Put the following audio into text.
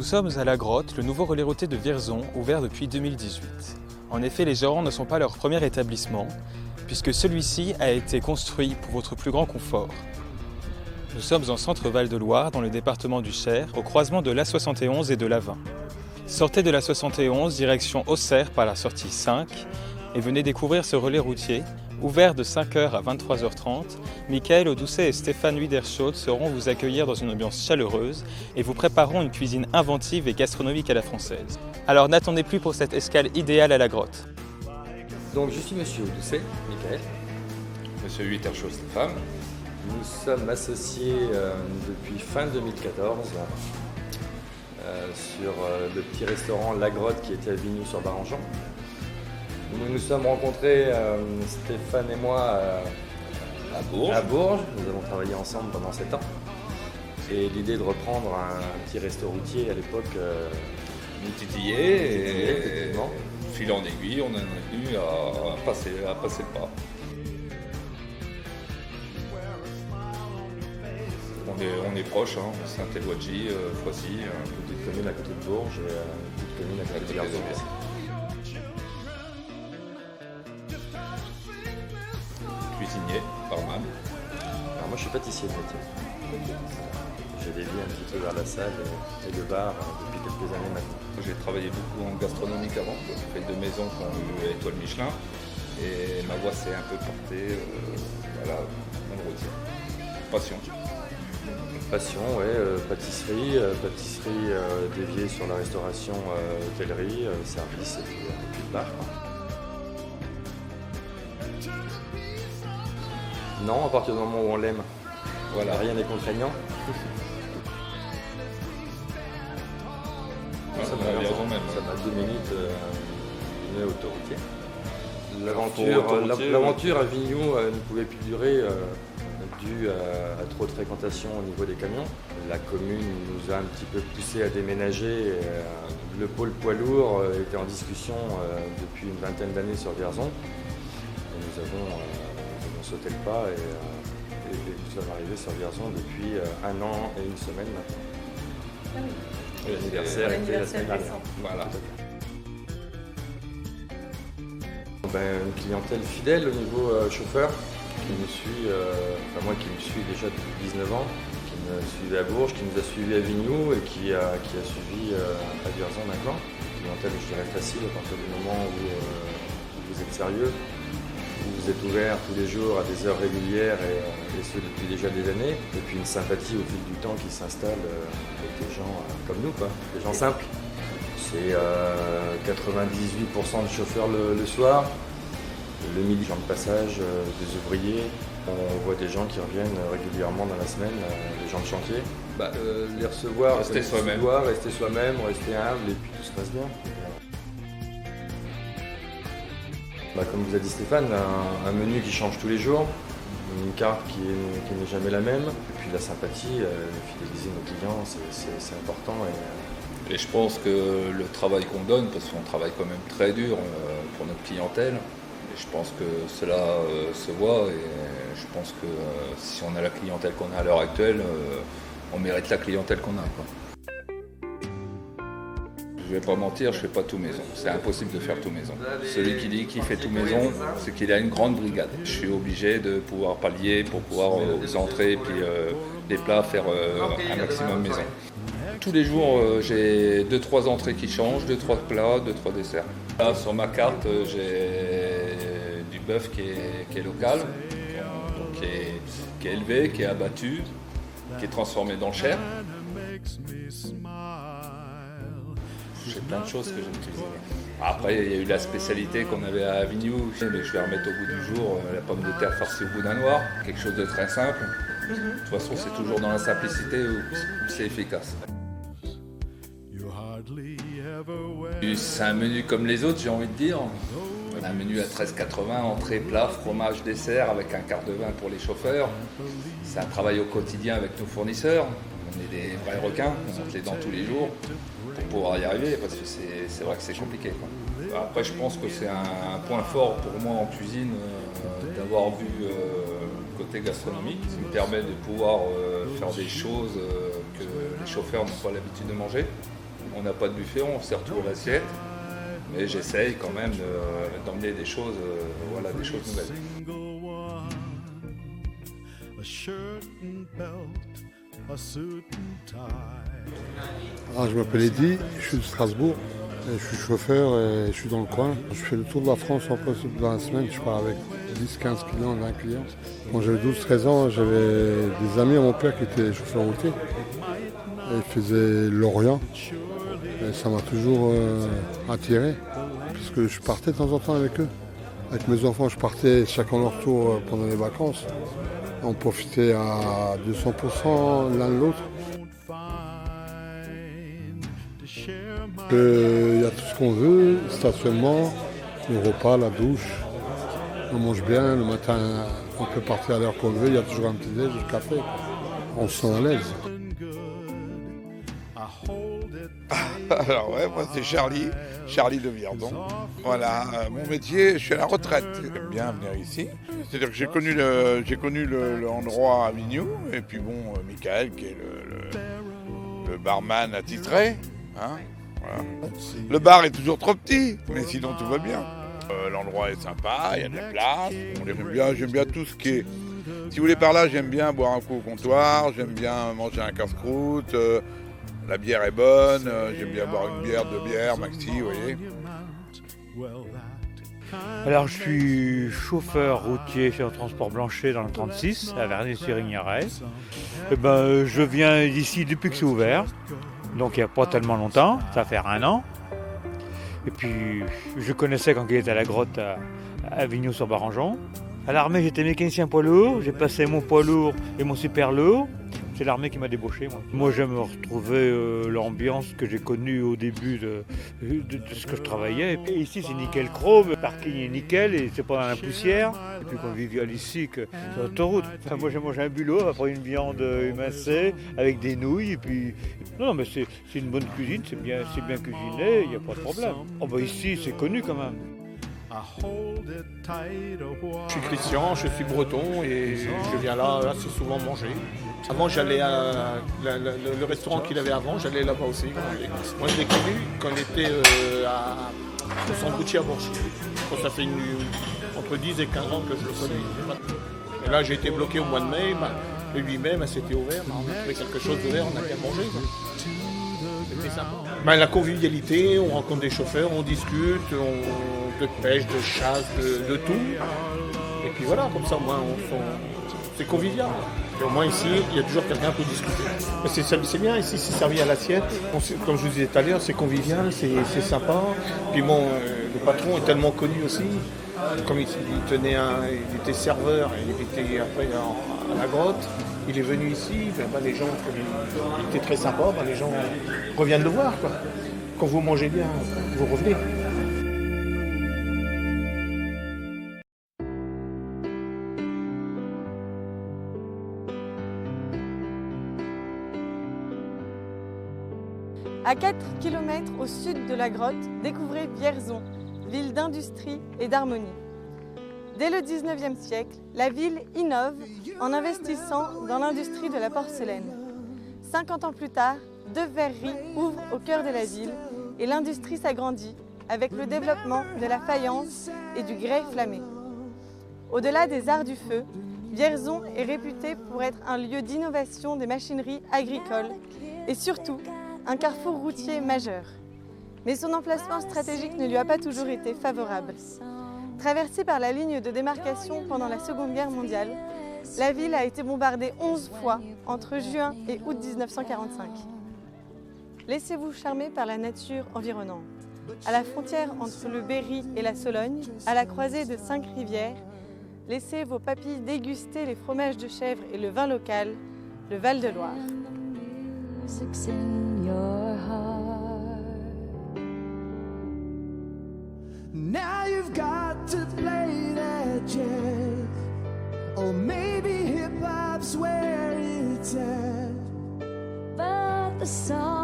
Nous sommes à La Grotte, le nouveau relais routier de Vierzon, ouvert depuis 2018. En effet, les Gérants ne sont pas leur premier établissement, puisque celui-ci a été construit pour votre plus grand confort. Nous sommes en centre Val-de-Loire, dans le département du Cher, au croisement de l'A71 et de l'A20. Sortez de l'A71, direction Auxerre par la sortie 5, et venez découvrir ce relais routier. Ouvert de 5h à 23h30, Michael Audoucet et Stéphane Widerschott sauront vous accueillir dans une ambiance chaleureuse et vous prépareront une cuisine inventive et gastronomique à la française. Alors n'attendez plus pour cette escale idéale à La Grotte. Donc je suis Monsieur Audoucet, Michael. Monsieur Widerschott, Stéphane. Nous sommes associés depuis fin 2014 sur le petit restaurant La Grotte qui était à Vignoux-sur-Barangeon. Nous nous sommes rencontrés, Stéphane et moi, à Bourges. Nous avons travaillé ensemble pendant 7 ans. Et l'idée de reprendre un petit resto routier à l'époque Nous titillait et effectivement. fil en aiguille, on en est venu à passer le pas. On est proche, hein, Saint-Éloi-de-Gy, Foissy. Petite commune à côté de Bourges et petite commune à côté de Vierzon. Cuisinier, barman. Alors moi je suis pâtissier de métier. J'ai dévié un petit peu vers la salle et le bar depuis quelques années maintenant. J'ai travaillé beaucoup en gastronomique avant. J'ai fait 2 maisons qui ont eu étoile Michelin. Et ma voix s'est un peu portée dans le routier. Passion. Passion, ouais, pâtisserie déviée sur la restauration, hôtellerie, service et puis le bar. Non, à partir du moment où on l'aime. Voilà, rien n'est contraignant. Ça m'a 2 minutes d'une autoroutier. L'aventure à Vignoux ne pouvait plus durer dû à trop de fréquentation au niveau des camions. La commune nous a un petit peu poussé à déménager. Le pôle poids lourd était en discussion depuis une vingtaine d'années sur Vierzon. Et nous avons sauté le pas et nous sommes arrivés sur Vierzon depuis 1 an et 1 semaine maintenant. L'anniversaire était la semaine dernière. Voilà. Une clientèle fidèle au niveau chauffeur qui me suit, moi qui me suis déjà depuis 19 ans, qui me suivait à Bourges, qui nous a suivis à Vignoux et qui a suivi à Vierzon maintenant. Une clientèle, je dirais, facile à partir du moment où vous êtes sérieux, où vous êtes ouvert tous les jours à des heures régulières et ce depuis déjà des années. Et puis une sympathie au fil du temps qui s'installe avec des gens comme nous, des gens simples. C'est 98% de chauffeurs le soir, le midi gens de passage, des ouvriers. On voit des gens qui reviennent régulièrement dans la semaine, des gens de chantier. Les recevoir, rester soi-même, rester humble et puis tout se passe bien. Comme vous a dit Stéphane, un menu qui change tous les jours, une carte qui n'est jamais la même. Et puis la sympathie, fidéliser nos clients, c'est important. Et je pense que le travail qu'on donne, parce qu'on travaille quand même très dur pour notre clientèle, et je pense que cela se voit et je pense que si on a la clientèle qu'on a à l'heure actuelle, on mérite la clientèle qu'on a, quoi. Je vais pas mentir, je fais pas tout maison. C'est impossible de faire tout maison. Celui qui dit qu'il fait tout maison, c'est qu'il a une grande brigade. Je suis obligé de pouvoir pallier pour pouvoir aux entrées et puis les plats faire un maximum maison. Tous les jours, j'ai 2-3 entrées qui changent, 2-3 plats, 2-3 desserts. Là, sur ma carte, j'ai du bœuf qui est local, donc qui est élevé, qui est abattu, qui est transformé dans le chair. J'ai plein de choses que j'aime cuisiner. Après, il y a eu la spécialité qu'on avait à Vignoux, mais je vais remettre au goût du jour la pomme de terre farcie au boudin noir, quelque chose de très simple. De toute façon, c'est toujours dans la simplicité où c'est efficace. C'est un menu comme les autres, j'ai envie de dire. On a un menu à 13,80, entrée, plat, fromage, dessert, avec un quart de vin pour les chauffeurs. C'est un travail au quotidien avec nos fournisseurs. On est des vrais requins, on monte les dents tous les jours pour pouvoir y arriver, parce que c'est vrai que c'est compliqué, quoi. Après, je pense que c'est un point fort pour moi en cuisine d'avoir vu le côté gastronomique. Ça me permet de pouvoir faire des choses que les chauffeurs n'ont pas l'habitude de manger. On n'a pas de buffet, on sert tout à l'assiette. Mais j'essaye quand même d'emmener des choses, des choses nouvelles. Je m'appelle Eddy, je suis de Strasbourg, et je suis chauffeur et je suis dans le coin. Je fais le tour de la France en plus dans la semaine, je pars avec 10-15 clients, 20 clients. Quand j'avais 12-13 ans, j'avais des amis à mon père qui étaient chauffeurs routiers. Et ils faisaient l'Orient. Et ça m'a toujours attiré, puisque je partais de temps en temps avec eux. Avec mes enfants, je partais chacun leur tour pendant les vacances. On profitait à 200% l'un de l'autre. Il y a tout ce qu'on veut, stationnement, le repas, la douche. On mange bien, le matin on peut partir à l'heure qu'on veut, il y a toujours un petit déj, du café. On se sent à l'aise. Alors ouais, moi c'est Charlie de Vierzon. Voilà, mon métier, je suis à la retraite. J'aime bien venir ici. C'est-à-dire que j'ai connu l'endroit à Vignoux, et puis bon, Michael qui est le barman attitré. Hein, voilà. Le bar est toujours trop petit, mais sinon tout va bien. L'endroit est sympa, il y a de la place. J'aime bien tout ce qui est... Si vous voulez par là, j'aime bien boire un coup au comptoir, j'aime bien manger un casse-croûte. La bière est bonne, j'aime bien boire une bière, 2 bières, maxi, vous voyez. Alors je suis chauffeur routier chez le transport Blanchet dans le 36, à Verny-sur-Igneray. Je viens d'ici depuis que c'est ouvert, donc il n'y a pas tellement longtemps, ça va faire 1 an. Et puis je connaissais quand il était à la grotte à Vignoux-sur-Barangeon. À l'armée, j'étais mécanicien poids lourd, j'ai passé mon poids lourd et mon super lourd. C'est l'armée qui m'a débauché. Moi, j'aime retrouver l'ambiance que j'ai connue au début de ce que je travaillais. Et ici, c'est nickel chrome, le parking est nickel et c'est pas dans la poussière. Et puis convivial ici que sur l'autoroute. Enfin, moi, j'ai mangé un bulot après une viande émincée avec des nouilles. Et puis, non, mais c'est une bonne cuisine, c'est bien cuisiné, il n'y a pas de problème. Ici, c'est connu quand même. Je suis Christian, je suis breton et je viens là assez souvent manger. Avant, j'allais à le restaurant qu'il avait avant, j'allais là-bas aussi. Moi, je l'ai connu quand il était au Sandwichier à Bourges. Ça fait entre 10 et 15 ans que je le connais. Et là, j'ai été bloqué au mois de mai. Le 8 mai, c'était ouvert. On a trouvé quelque chose d'ouvert, on a bien mangé. C'était sympa. La convivialité, on rencontre des chauffeurs, on discute, de pêche, de chasse, de tout. Et puis voilà, comme ça, au moins, c'est convivial. Et au moins ici, il y a toujours quelqu'un pour discuter. C'est bien, ici, c'est servi à l'assiette. Comme je vous disais tout à l'heure, c'est convivial, c'est sympa. Puis bon, le patron est tellement connu aussi. Comme il était serveur, il était après à la grotte. Il est venu ici, les gens, il était très sympa, les gens reviennent le voir, quoi. Quand vous mangez bien, vous revenez. À 4 km au sud de la grotte, découvrez Vierzon, ville d'industrie et d'harmonie. Dès le 19e siècle, la ville innove en investissant dans l'industrie de la porcelaine. 50 ans plus tard, 2 verreries ouvrent au cœur de la ville et l'industrie s'agrandit avec le développement de la faïence et du grès flammé. Au-delà des arts du feu, Vierzon est réputé pour être un lieu d'innovation des machineries agricoles et surtout un carrefour routier majeur. Mais son emplacement stratégique ne lui a pas toujours été favorable. Traversée par la ligne de démarcation pendant la Seconde Guerre mondiale, la ville a été bombardée 11 fois entre juin et août 1945. Laissez-vous charmer par la nature environnante. À la frontière entre le Berry et la Sologne, à la croisée de 5 rivières, laissez vos papilles déguster les fromages de chèvre et le vin local, le Val-de-Loire. Now you've got to play that jazz, or maybe hip-hop's where it's at. But the song